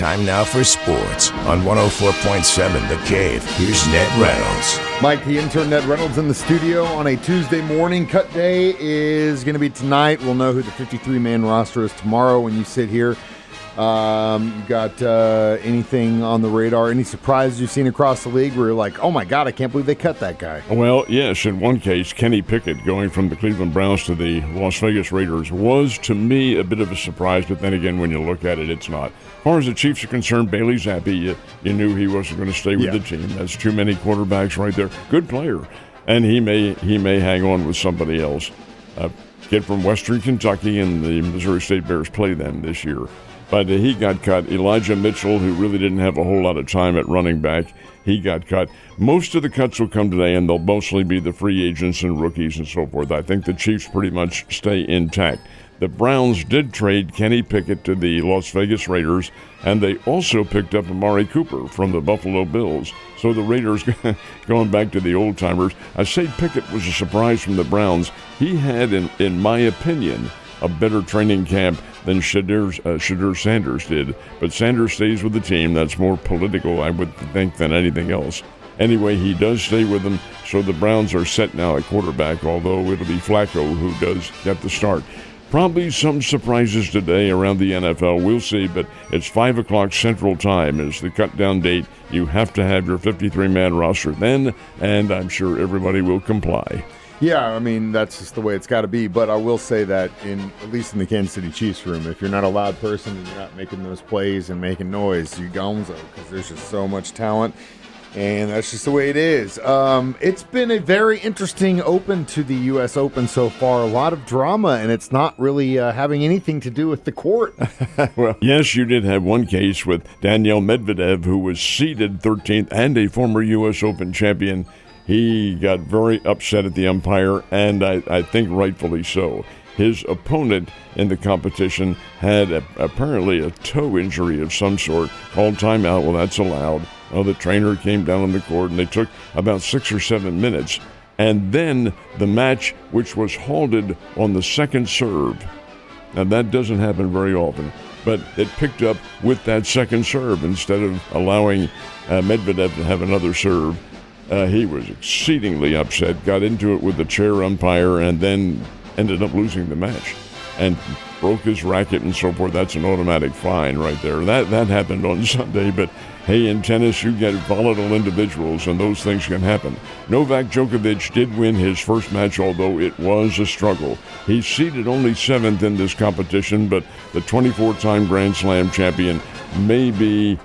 Time now for sports on 104.7 The Cave. Here's Ned Reynolds. Mike, the intern Ned Reynolds in the studio on a Tuesday morning. Cut day is going to be tonight. We'll know who the 53-man roster is tomorrow when you sit here. You got anything on the radar? Any surprises you've seen across the league where you're like, oh my God, I can't believe they cut that guy? Well, yes, in one case, Kenny Pickett going from the Cleveland Browns to the Las Vegas Raiders was, to me, a bit of a surprise, but then again, when you look at it, it's not. As far as the Chiefs are concerned, Bailey Zappi, you knew he wasn't going to stay with the team. That's too many quarterbacks right there. Good player, and he may hang on with somebody else. Kid from Western Kentucky, and the Missouri State Bears play them this year. But he got cut. Elijah Mitchell, who really didn't have a whole lot of time at running back, he got cut. Most of the cuts will come today, and they'll mostly be the free agents and rookies and so forth. I think the Chiefs pretty much stay intact. The Browns did trade Kenny Pickett to the Las Vegas Raiders, and they also picked up Amari Cooper from the Buffalo Bills. So the Raiders, going back to the old-timers, I say Pickett was a surprise from the Browns. He had, in my opinion, a better training camp than Shadur Sanders did. But Sanders stays with the team. That's more political, I would think, than anything else. Anyway, he does stay with them, so the Browns are set now at quarterback, although it'll be Flacco who does get the start. Probably some surprises today around the NFL. We'll see, but it's 5 o'clock Central Time is the cut-down date. You have to have your 53-man roster then, and I'm sure everybody will comply. Yeah, I mean, that's just the way it's got to be. But I will say that, at least in the Kansas City Chiefs room, if you're not a loud person and you're not making those plays and making noise, you gonzo, because there's just so much talent, and that's just the way it is. It's been a very interesting open to the U.S. Open so far. A lot of drama, and it's not really having anything to do with the court. Well, yes, you did have one case with Daniil Medvedev, who was seeded 13th and a former U.S. Open champion. He got very upset at the umpire, and I think rightfully so. His opponent in the competition had apparently a toe injury of some sort, called timeout. Well, that's allowed. Well, the trainer came down on the court, and they took about 6 or 7 minutes. And then the match, which was halted on the second serve. Now, that doesn't happen very often, but it picked up with that second serve instead of allowing Medvedev to have another serve. He was exceedingly upset, got into it with the chair umpire, and then ended up losing the match and broke his racket and so forth. That's an automatic fine right there. That happened on Sunday, but hey, in tennis, you get volatile individuals, and those things can happen. Novak Djokovic did win his first match, although it was a struggle. He's seeded only 7th in this competition, but the 24-time Grand Slam champion may be,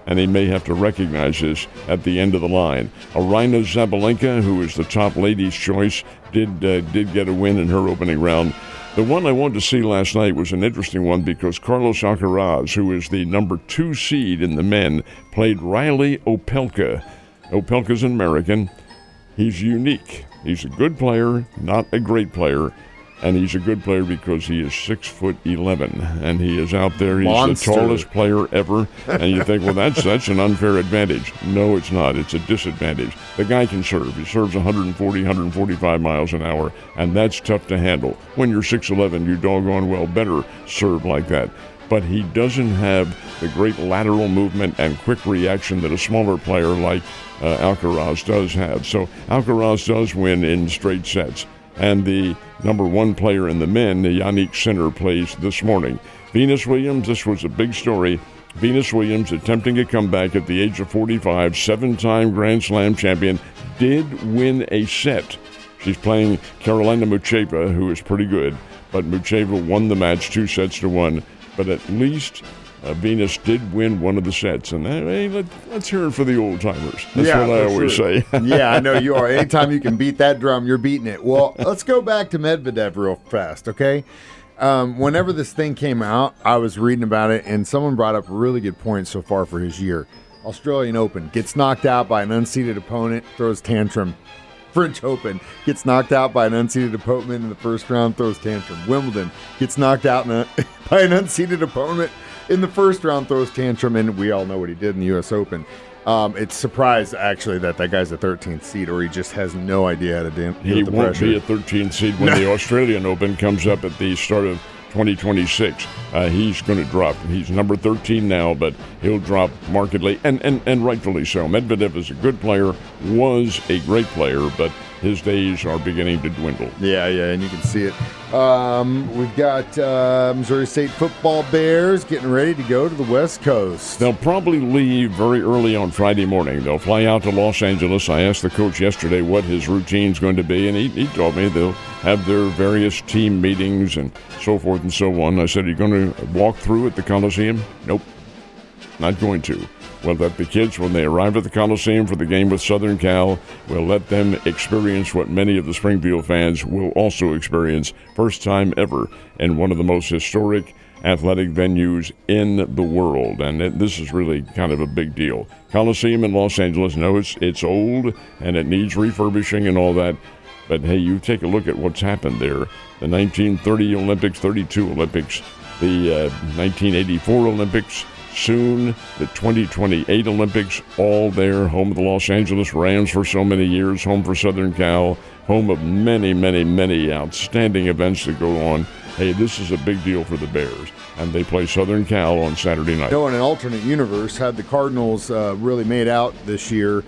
and he may have to recognize this, at the end of the line. Aryna Sabalenka, who is the top ladies' choice, did get a win in her opening round. The one I wanted to see last night was an interesting one because Carlos Alcaraz, who is the number 2 seed in the men, played Riley Opelka. Opelka's an American. He's unique. He's a good player, not a great player. And he's a good player because he is 6'11", and he is out there. He's Monster. The tallest player ever. And you think, well, that's an unfair advantage. No, it's not. It's a disadvantage. The guy can serve. He serves 140, 145 miles an hour, and that's tough to handle. When you're 6'11", you doggone well better serve like that. But he doesn't have the great lateral movement and quick reaction that a smaller player like Alcaraz does have. So Alcaraz does win in straight sets. And the number 1 player in the men, Yannick Sinner, plays this morning. Venus Williams, this was a big story. Venus Williams, attempting a comeback at the age of 45, 7-time Grand Slam champion, did win a set. She's playing Carolina Muchova, who is pretty good, but Muchova won the match 2-1. But at least Venus did win one of the sets, and hey, let's hear it for the old-timers. That's what I always say. Yeah, I know you are. Anytime you can beat that drum, you're beating it. Well, let's go back to Medvedev real fast, okay? Whenever this thing came out, I was reading about it, and someone brought up a really good point so far for his year. Australian Open, gets knocked out by an unseeded opponent, throws tantrum. French Open, gets knocked out by an unseeded opponent in the first round, throws tantrum. Wimbledon, gets knocked out by an unseeded opponent in the first round, throws tantrum, and we all know what he did in the U.S. Open. It's surprised, actually, that guy's a 13th seed, or he just has no idea how to deal with the pressure. He won't be a 13th seed when the Australian Open comes up at the start of 2026. He's going to drop. He's number 13 now, but he'll drop markedly, and rightfully so. Medvedev is a good player, was a great player, but his days are beginning to dwindle. Yeah, and you can see it. We've got Missouri State football Bears getting ready to go to the West Coast. They'll probably leave very early on Friday morning. They'll fly out to Los Angeles. I asked the coach yesterday what his routine's going to be, and he told me they'll have their various team meetings and so forth and so on. I said, are you going to walk through at the Coliseum? Nope, not going to. We'll let the kids, when they arrive at the Coliseum for the game with Southern Cal, we'll let them experience what many of the Springfield fans will also experience. First time ever in one of the most historic athletic venues in the world. And this is really kind of a big deal. Coliseum in Los Angeles, no, it's old and it needs refurbishing and all that. But, hey, you take a look at what's happened there. The 1930 Olympics, 32 Olympics, the 1984 Olympics, soon the 2028 Olympics, all there, home of the Los Angeles Rams for so many years, home for Southern Cal, home of many, many, many outstanding events that go on. Hey, this is a big deal for the Bears, and they play Southern Cal on Saturday night. In an alternate universe, had the Cardinals really made out this year,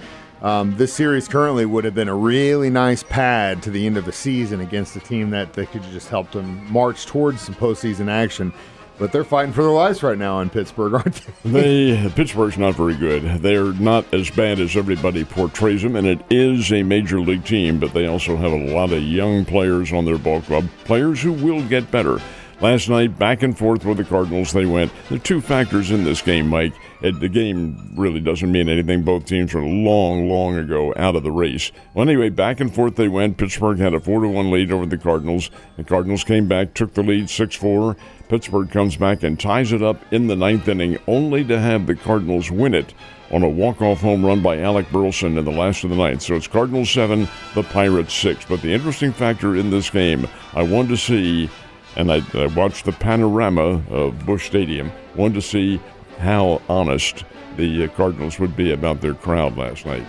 this series currently would have been a really nice pad to the end of the season against a team that could have just helped them march towards some postseason action. But they're fighting for their lives right now in Pittsburgh, aren't they? Pittsburgh's not very good. They're not as bad as everybody portrays them, and it is a major league team, but they also have a lot of young players on their ball club, players who will get better. Last night, back and forth with the Cardinals, they went. There are two factors in this game, Mike. The game really doesn't mean anything. Both teams are long ago out of the race. Well, anyway, back and forth they went. Pittsburgh had a 4-1 lead over the Cardinals. The Cardinals came back, took the lead 6-4. Pittsburgh comes back and ties it up in the ninth inning, only to have the Cardinals win it on a walk-off home run by Alec Burleson in the last of the ninth. So it's Cardinals 7, the Pirates 6. But the interesting factor in this game, I wanted to see, and I watched the panorama of Busch Stadium, wanted to see how honest the Cardinals would be about their crowd last night.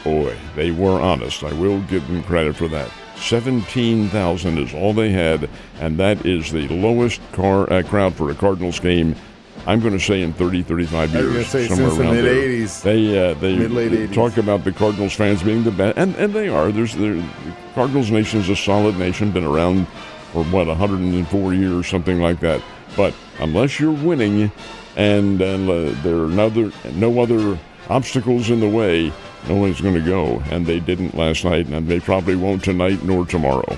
Boy, they were honest. I will give them credit for that. 17,000 is all they had, and that is the lowest crowd for a Cardinals game, I'm going to say, in 30, 35 years. I was going to say somewhere since the around mid-'80s. They mid-late 80s. Talk about the Cardinals fans being the best, and they are. The Cardinals nation is a solid nation, been around for, 104 years, something like that. But unless you're winning and there are no other obstacles in the way, no one's going to go. And they didn't last night, and they probably won't tonight nor tomorrow.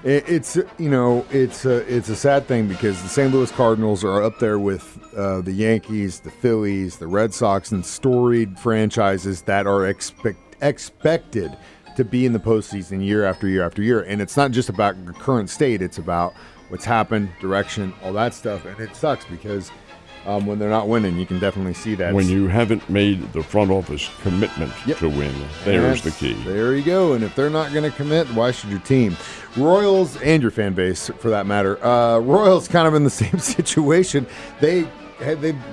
It's a sad thing because the St. Louis Cardinals are up there with the Yankees, the Phillies, the Red Sox, and storied franchises that are expected to be in the postseason year after year after year. And it's not just about the current state; it's about what's happened, direction, all that stuff. And it sucks because when they're not winning, you can definitely see that. When you haven't made the front office commitment to win, there's the key. There you go. And if they're not going to commit, why should your team? Royals and your fan base, for that matter. Royals kind of in the same situation. They're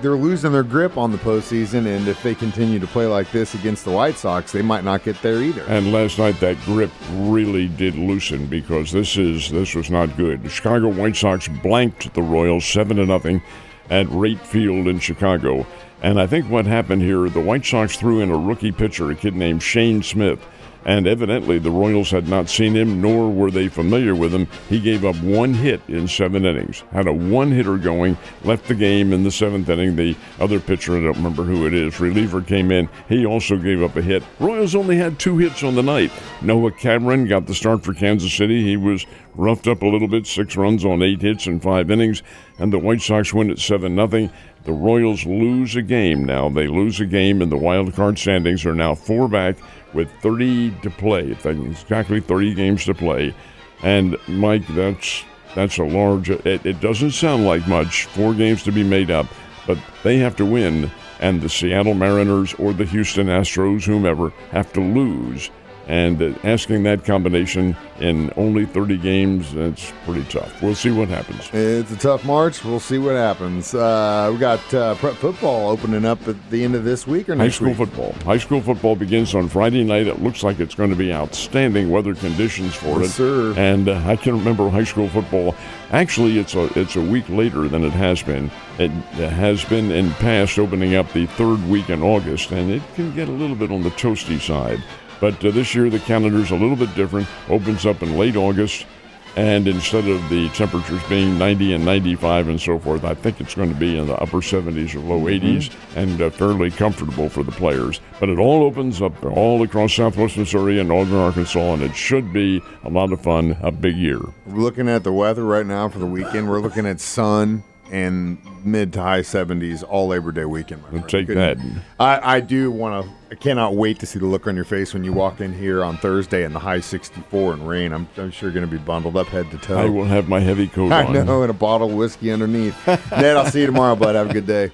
losing their grip on the postseason, and if they continue to play like this against the White Sox, they might not get there either. And last night that grip really did loosen because this was not good. The Chicago White Sox blanked the Royals 7-0 at Rate Field in Chicago. And I think what happened here, the White Sox threw in a rookie pitcher, a kid named Shane Smith. And evidently the Royals had not seen him, nor were they familiar with him. He gave up one hit in 7 innings, had a one-hitter going, left the game in the 7th inning. The other pitcher, I don't remember who it is, reliever came in. He also gave up a hit. Royals only had 2 hits on the night. Noah Cameron got the start for Kansas City. He was roughed up a little bit, 6 runs on 8 hits in 5 innings. And the White Sox win at 7-0. The Royals lose a game now. They lose a game, and the wild card standings are now 4 back with 30 to play. Exactly 30 games to play. And, Mike, that's a large... It doesn't sound like much, 4 games to be made up, but they have to win, and the Seattle Mariners or the Houston Astros, whomever, have to lose And asking that combination in only 30 games, it's pretty tough. We'll see what happens. It's a tough March. We'll see what happens. We got prep football opening up at the end of this week or next week? High school football begins on Friday night. It looks like it's going to be outstanding weather conditions for it. Yes, sir. And I can remember high school football. Actually, it's a week later than it has been. It has been in past opening up the third week in August, and it can get a little bit on the toasty side. But this year the calendar's a little bit different. Opens up in late August, and instead of the temperatures being 90 and 95 and so forth, I think it's going to be in the upper 70s or low 80s and fairly comfortable for the players. But it all opens up all across southwest Missouri and northern Arkansas, and it should be a lot of fun, a big year. We're looking at the weather right now for the weekend. We're looking at sun and mid to high 70s all Labor Day weekend. My friend. Take that. I cannot wait to see the look on your face when you walk in here on Thursday and the high 64 and rain. I'm sure you're going to be bundled up head to toe. I will have my heavy coat on. I know, and a bottle of whiskey underneath. Ned, I'll see you tomorrow, bud. Have a good day.